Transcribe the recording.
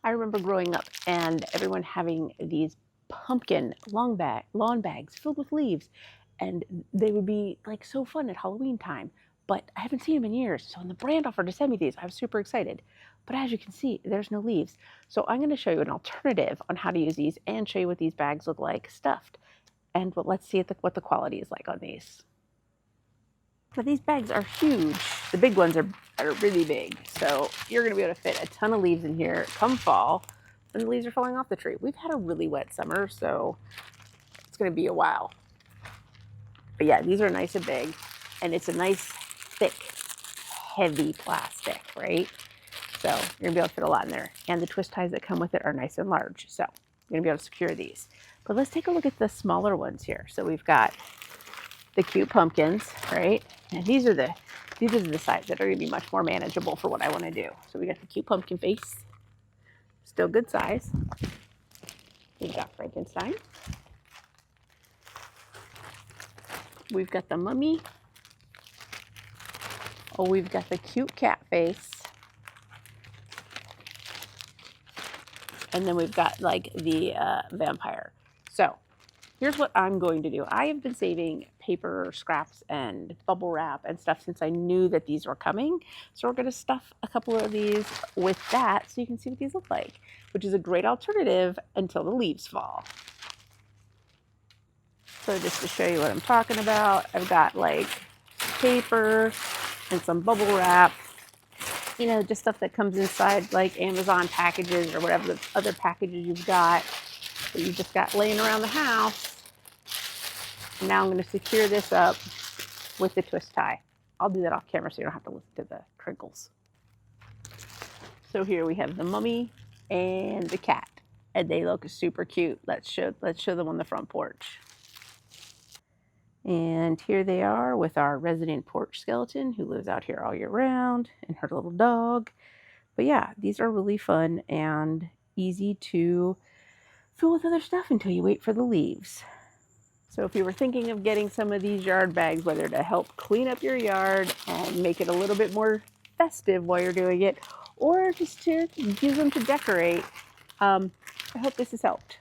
I remember growing up and everyone having these pumpkin lawn bags filled with leaves, and they would be like so fun at Halloween time. But I haven't seen them in years. So when the brand offered to send me these, I was super excited. But as you can see, there's no leaves. So I'm going to show you an alternative on how to use these and show you what these bags look like stuffed. And let's see what the quality is like on these. Now these bags are huge. The big ones are really big. So you're going to be able to fit a ton of leaves in here come fall. And the leaves are falling off the tree. We've had a really wet summer, so it's going to be a while. But yeah, these are nice and big. And it's a nice, thick, heavy plastic, right? So you're going to be able to fit a lot in there. And the twist ties that come with it are nice and large. So you're going to be able to secure these. But let's take a look at the smaller ones here. So we've got the cute pumpkins, right? And these are the size that are going to be much more manageable for what I want to do. So we got the cute pumpkin face, still good size. We've got Frankenstein. We've got the mummy. Oh, we've got the cute cat face. And then we've got like the vampire. So here's what I'm going to do. I have been saving paper scraps and bubble wrap and stuff since I knew that these were coming. So we're going to stuff a couple of these with that so you can see what these look like, which is a great alternative until the leaves fall. So just to show you what I'm talking about, I've got like paper and some bubble wrap, you know, just stuff that comes inside like Amazon packages or whatever the other packages you've got that you just got laying around the house. And now I'm going to secure this up with the twist tie. I'll do that off camera so you don't have to listen to the crinkles. So here we have the mummy and the cat, and they look super cute. Let's show them on the front porch. And here they are with our resident porch skeleton who lives out here all year round, and her little dog. But yeah, these are really fun and easy to fill with other stuff until you wait for the leaves. So if you were thinking of getting some of these yard bags, whether to help clean up your yard and make it a little bit more festive while you're doing it, or just to use them to decorate, I hope this has helped.